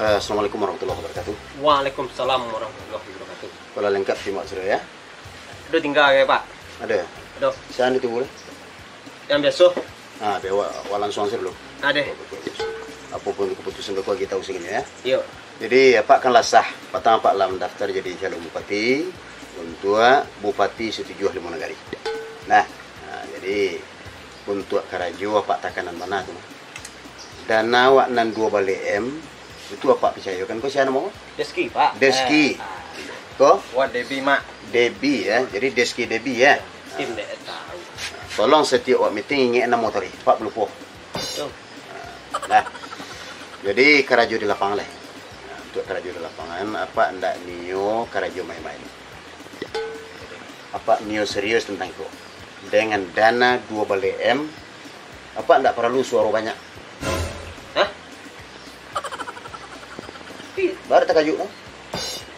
Assalamualaikum warahmatullahi wabarakatuh. Waalaikumsalam warahmatullahi wabarakatuh. Kalau lengkap simak sudah ya. Udah tinggal ya Pak? Ada. Ada. Saan itu boleh? Yang biasa? Dewa langsung sih dulu. Ada. Apapun keputusan berkuah kita usingnya ya. Iya. Jadi Pak kan lah sah. Pertama Pak lah mendaftar jadi calon bupati. Untuk bupati setuju ahli Monogari. Nah, jadi untuk Karajo Pak takanan mana tuh? Dana wak nan 2 balik M itu apa percaya kan? Kau siapa mau? Deski Pak. Deski. Kau? Wah Debi Mak. Debi ya. Jadi Deski Debi ya. Tim dek tahu. Tolong setiap wak meeting ingin 6 motor Pak Belupo. Betul. Nah, jadi Karajo di lapangan lah. Untuk Karajo di lapangan apa ndak nio Karajo main-main. Apa nio serius tentang itu? Dengan dana 2 balik M apa ndak perlu suara banyak? Hah? Baru tak kajuk no?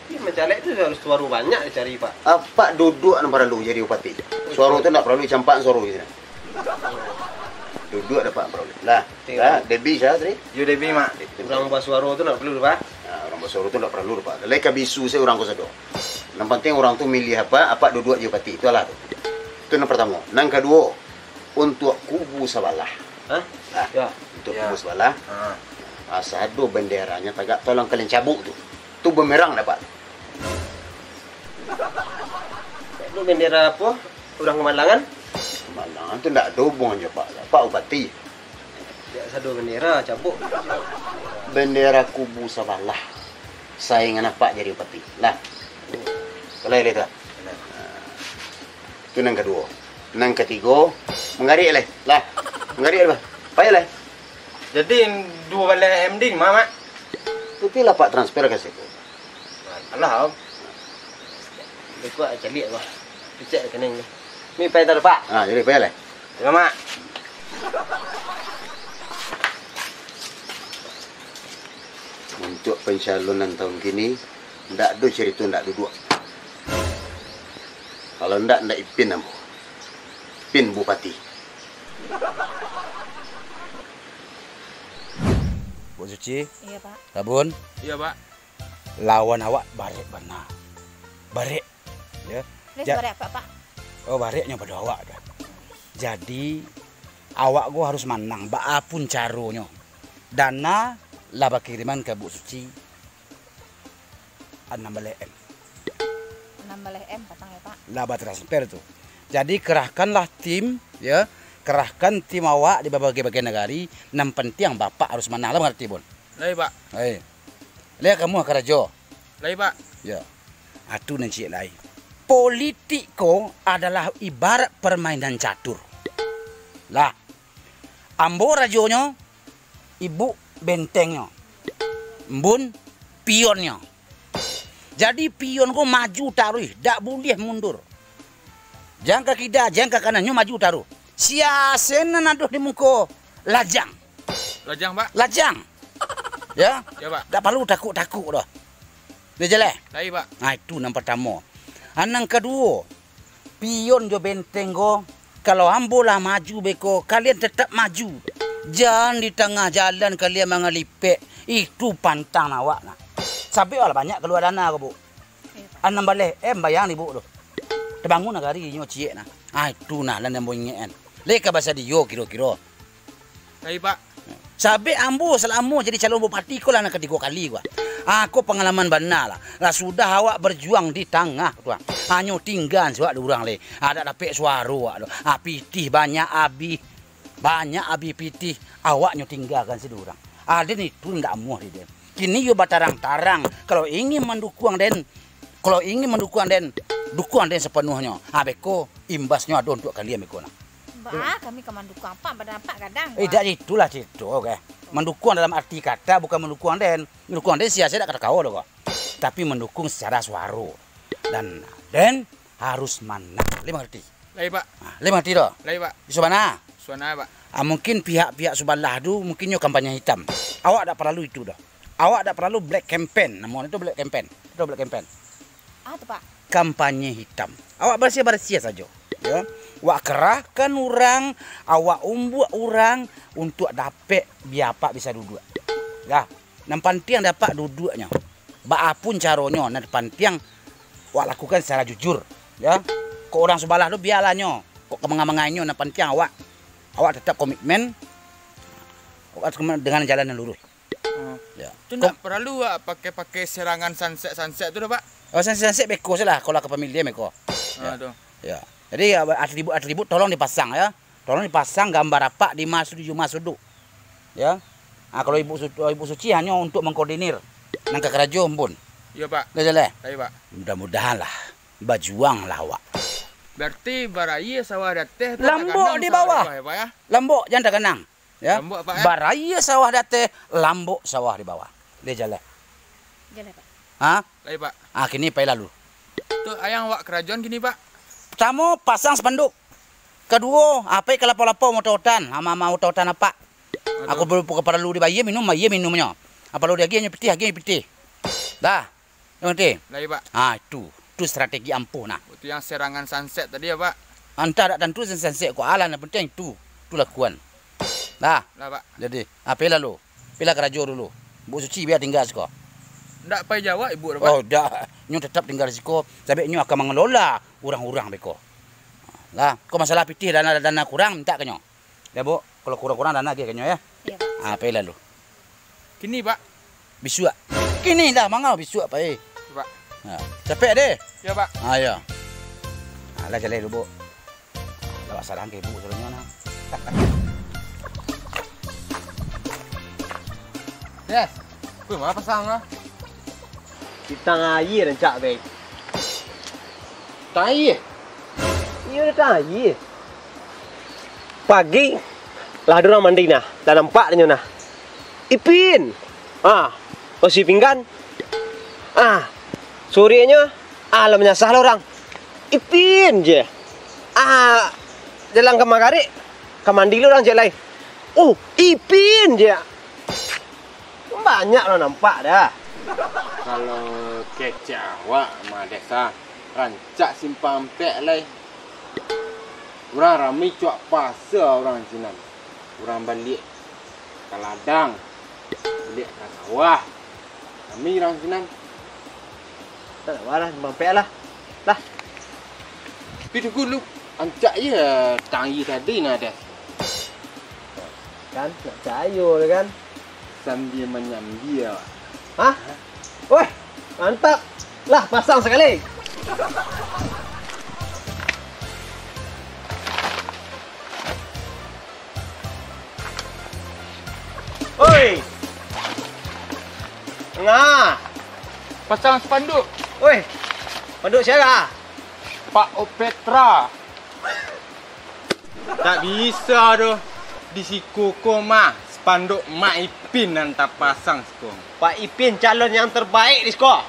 Ini mencalek itu harus suara banyak dicari Pak. Apa duduk anu perlu jadi bupati? Suara itu ndak perlu campak suara gitu. Duduk ada Pak perlu. Lah, Debi saya tadi. Yo Debi Mak. Orang buat suara itu nggak perlu Pak. Nah, orang buat suara itu ndak perlu Pak. Leka bisu saya orang kosado. Yang penting orang tuh milih apa duduk jadi bupati. Itu lah tuh. Itu yang pertama. Yang kedua, untuk kubu sebelah. Hah? Nah, Ya. untuk kubu sebelah. Asado benderanya tagak tolong kalian cabut tuh. Itu bumerang dapat. Lu bendera apa? Orang Kemalangan? Kemalangan itu ndak ada hubungannya Pak. Pak Bupati. Ya satu bendera cabut. Bendera kubu sebelah. Saingan Pak jadi bupati. Lah. Kalau lihat tak? Itu yang kedua. Yang ketiga, mengarik lah. Lah, mengarik lah. Payah lah. Jadi 2 balik MD Mama. Itu pilih Pak transfer ke situ. Alah. Betul aja lihat Pak. Cek kening ni. Mi pay tar Pak. Jadi payah lah. Ya Mak. Untuk pencalonan tahun kini, ndak ada cerita ndak duduk. Kalau ndak ipin nama. Pin bupati. Bu Suci. Iya Pak. Tabun. Iya Pak. Lawan awak barek benar. Barek. Ya. Ini Ja- suara apa Pak? Oh bareknya pada awak dah. Jadi awak gua harus menang. Baapun caronyo. Dana laba kiriman ke Bu Suci. 6 M. 6 balik M patang ya Pak. Laba transfer tuh. Jadi kerahkanlah tim, ya, kerahkan tim awak di berbagai bagian negari. Yang penting bapak harus menang lah mengerti Bun. Lai Pak. Hei, lihat kamu Karajo, Lai Pak. ya. Atu nanti lain. Politiko adalah ibarat permainan catur. Lah, ambo rajonyo, ibu bentengnya, mbun pionnya. Jadi pion ko maju taruh, tak boleh mundur. Jangka kida, jangka kanannya maju taruh. Siasena naduh di muka lajang. Lajang Pak. Lajang. Ya? Ya Pak. Tak perlu takut-takut dah. Dia jelek. Lai Pak. Nah itu yang pertama. Yang kedua, pion jo benteng go. Kalau ambo lah maju beko, kalian tetap maju. Jangan di tengah jalan kalian mengalipek. Itu pantang awak nak. Sampai lah banyak keluar dana ko bu. Anam balik, bayang ni bu tu. Terbangun negari nyo cie nah. Itu nah lan yang ingin. Leka bahasa dia kira-kira. Lai Pak. Sabe ambo selama jadi calon bupati ko lah nak ketiga kali gua. Aku pengalaman benar lah. Lah sudah awak berjuang di tengah tuan. Hanya tinggal sebab orang le. Ada dapat suara awak tu. Pitih banyak abi. Banyak abi pitih. Awaknya tinggalkan si orang. Ada ni tu ndak muah di dia. Kini yo batarang-tarang. Kalau ingin mendukung den, dukung den sepenuhnya. Beko imbasnya ada untuk kalian beko nah. Mbak, kami ke mendukung apa pada apa kadang. Tidak itulah itu, oke. Mendukung dalam arti kata bukan mendukung den. Mendukung den sia-sia tak kata kau loh. Tapi mendukung secara suara. Dan den harus menang. Lima ngerti? Lai Pak. Lima ngerti doh? Lai Pak. Di mana? Suana Pak. Mungkin pihak-pihak sebelah tu mungkin yo kampanye hitam. Awak tak perlu itu dah. Awak tak perlu black campaign. Namun itu black campaign. Itu black campaign. Tuh Pak. Kampanye hitam. Awak bersih-bersih saja. Ya. Awak kerahkan orang, awak umbuak orang untuk dapat biar Pak bisa duduk. Ya. Nan pantiang dapat duduknya. Apapun caranya nan pantiang awak lakukan secara jujur, ya. Kok orang sebelah tu biarlahnya. Kok kemengang-mengannya nan pantiang awak tetap komitmen awak dengan jalan yang lurus. Ya. Itu tak perlu pakai serangan sunset tu dah Pak. Oh, sunset beko salah kalau ke pemilik dia beko. Ya. Tu. Ya. Jadi atribut tolong dipasang ya. Tolong dipasang gambar apa di Juma suduk. Ya. Kalau Ibu Suci hanya untuk mengkoordinir nang ke kerajaan pun. Ya Pak. Dah jalan. Baik Pak. Mudah-mudahan lah. Berjuang lah awak. Berarti baraya sawah dateh Lambok di bawah. Ya Pak ya. Lambok jangan terkenang. Ya. Lambok, Pak, ya? Baraya sawah dateh, lambok sawah di bawah. Dia jalan. Jalan Pak. Ha? Baik Pak. Kini pai lalu. Tu ayang awak kerajaan gini Pak. Pertama pasang spanduk. Kedua, apa kalau lapo-lapo mau tautan, ama tautan apa? Aku perlu dibayar minumnya. Apa lu dia hanya piti. Dah. Yang penting. Baik Pak. Itu strategi ampuh nah. Itu yang serangan sunset tadi ya Pak. Anta tak tentu sensasi ko alan yang penting itu lakukan. Dah. Lah Pak. Jadi, pila lu. Pila kerajaan dulu. Bu Suci biar tinggal siko. Ndak payah jawab ibu dah Pak. Oh, dah. Nyu tetap tinggal siko. Sampai nyu akan mengelola orang-orang beko. Lah, kau masalah pitih dana kurang minta kenyo. Ya, Bu. Kalau kurang-kurang dana ke kenyo ya. Iya Pak. Pila lu. Kini Pak. Bisua. Kini dah mangau bisua pak Pak. Capek deh. Ya Pak. Ya. Lah jalan dulu, Bu. Lah saran ke Ibu sebenarnya nah. Yes. Kuih mana pasang lah? Kita ngayi dan cak baik. Tai. Iya dah ngayi. Pagi lah dorang mandi nah, dah nampak dia nah. Ipin. Osi pinggan. Sorenya alam menyasah lah orang. Ipin je. Jalan ke magari. Ke mandi lu orang je lain. Ipin je. Banyak lah nampak dah. Kalau kecak awak mah desa rancak simpang pek lai. Orang ramai cuak pasar orang Cina. Orang balik ke ladang. Balik ke sawah. Kami orang Cina. Tak apa lah, simpang pek lah. Lah. Tapi tu lu ancak je tangi tadi nak ada. Kan, nak cayo lah kan. Sambil menyambil. Woi, mantap. Lah, pasang sekali. Oi. Ngah. Pasang spanduk. Oi. Panduk siapa? Pak Opetra. Tak bisa doh. Di siku koma spanduk Mak Ipin nanti pasang sekolah. Pak Ipin calon yang terbaik di sekolah.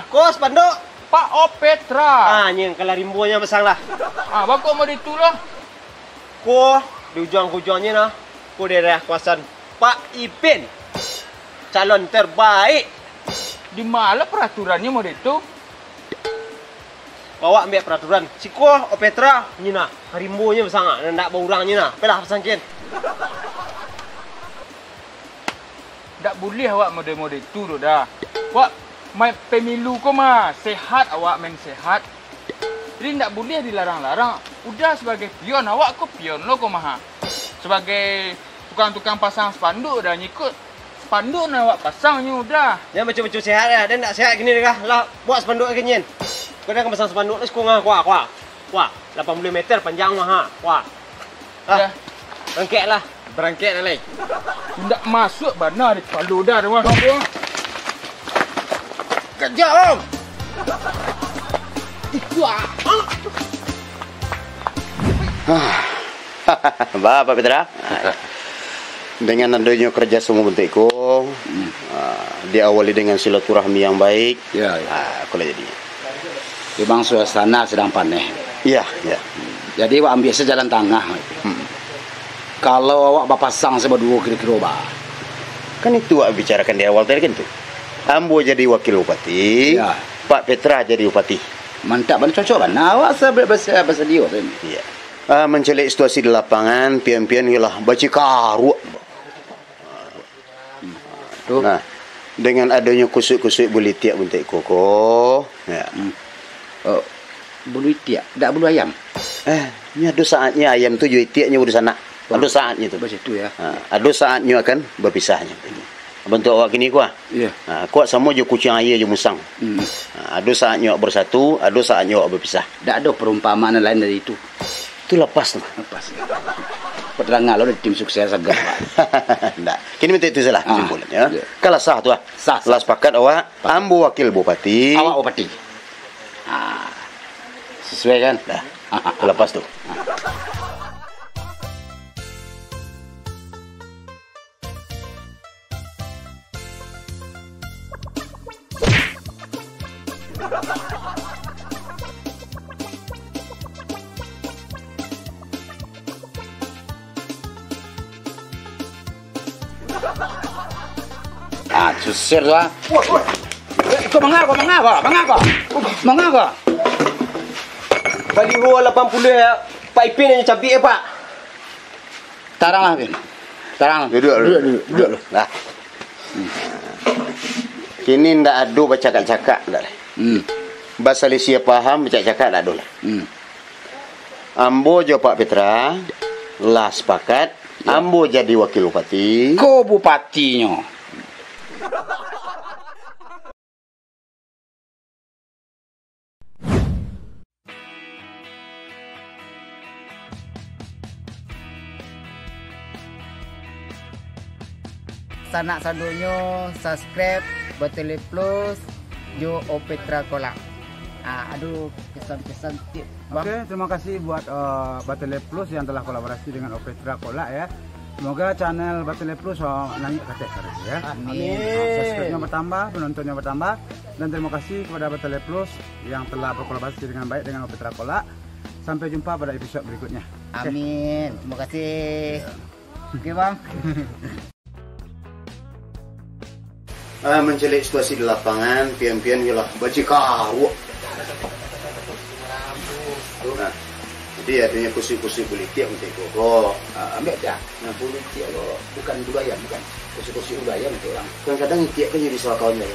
Kau spanduk? Pak Opetra. Yang kalau rimbunya pasang lah. Bakok mau ditulah. Ko di ujung-ujungnya nah. Ko daerah kawasan Pak Ipin. Calon terbaik. Di mana peraturannya mau itu? Bawa ambil peraturan. Siko Opetra nyina harimbunya besar ndak baurangnya nah. Pelah pasangkin. Tak boleh awak model-model itu tu dah. Awak main pemilu kau mah sehat awak main sehat. Jadi tak boleh dilarang-larang. Udah sebagai pion awak kau pion lo kau mah. Sebagai tukang-tukang pasang spanduk dah nyikut. Spanduk nak awak pasangnya udah. Dia macam-macam sehat dah. Dan tak sehat gini dah. Lah buat spanduk lagi nyen. Kau dah pasang spanduk ni sekurang kuah. 80 meter panjang mah Wah. Ya. Rangkek lah. Berangkat dah lai. Tak masuk benar di kepala dah rumah kau. Kejap om. Bapak Petra, dengan adanya kerja semua bentukku, diawali dengan silaturahmi yang baik. Ya. Kalau jadi. Memang suasana sedang panen. Iya. Jadi awak ambil sejalan tengah. Kalau awak berpasang seberdua kira-kira bah. Kan itu awak bicarakan di awal tadi kan tu. Ambo jadi wakil bupati, Ya. Pak Petra jadi bupati. Mantap, cocok kan? Awak bahasa dia tu. Iya. Mencelik situasi di lapangan, pian-pian ialah baca karuak. Tu. Nah, Dengan adanya kusuk-kusuk bulu tiak buntik koko. Ya. Oh, bulu tiak, tak bulu ayam. Ini ada saatnya ayam tu jual tiaknya di sana. Ada saatnya tu. Begitu ya. Ada saatnya akan berpisahnya. Bentuk awak kini kuah. Iya. Kuat sama je kucing air je musang. Ada saatnya awak bersatu, ada saatnya awak berpisah. Tak ada perumpamaan lain dari itu. Itu lepas tu. Lepas. Peterang lo tim sukses agak. Tak. Kini minta itu salah kesimpulan ya. Ya. Kalau sah tu ah. Sah. Lah sepakat awak ambu wakil bupati. Awak bupati. Sesuai kan? Dah. Lepas tu. Susir tu ah. Kau mengapa? Baliho 80 ya. Pak Ipin yang cabik Pak. Tarang lah, Pin. Tarang. Duduk. Lah. Kini ndak adu bercakap-cakap dah. Bahasa Malaysia faham bercakap tak ada lah. Ambo jo Pak Petra lah sepakat ambo jadi wakil bupati. Kau bupatinya. Sanak sadonyo subscribe Batele Plus Jo Opetra Kolak. Aduh kesan-kesan tip bang. Oke, terima kasih buat Batele Plus yang telah kolaborasi dengan Opetra Kolak ya. Semoga channel Batele Plus naik ke terus ya. Amin. Subscribe-nya bertambah, penontonnya bertambah, dan terima kasih kepada Batele Plus yang telah berkolaborasi dengan baik dengan Opetra Kolak. Sampai jumpa pada episode berikutnya. Oke. Amin. Terima kasih. Oke bang. Mencelik situasi di lapangan, pian-pian ialah baca karu. Nah, jadi adanya kursi-kursi politik untuk koko. Ambil dah. Nah politik lo bukan budaya bukan. Kursi-kursi budaya untuk orang. Kadang-kadang tiap kan jadi salah kawan ya.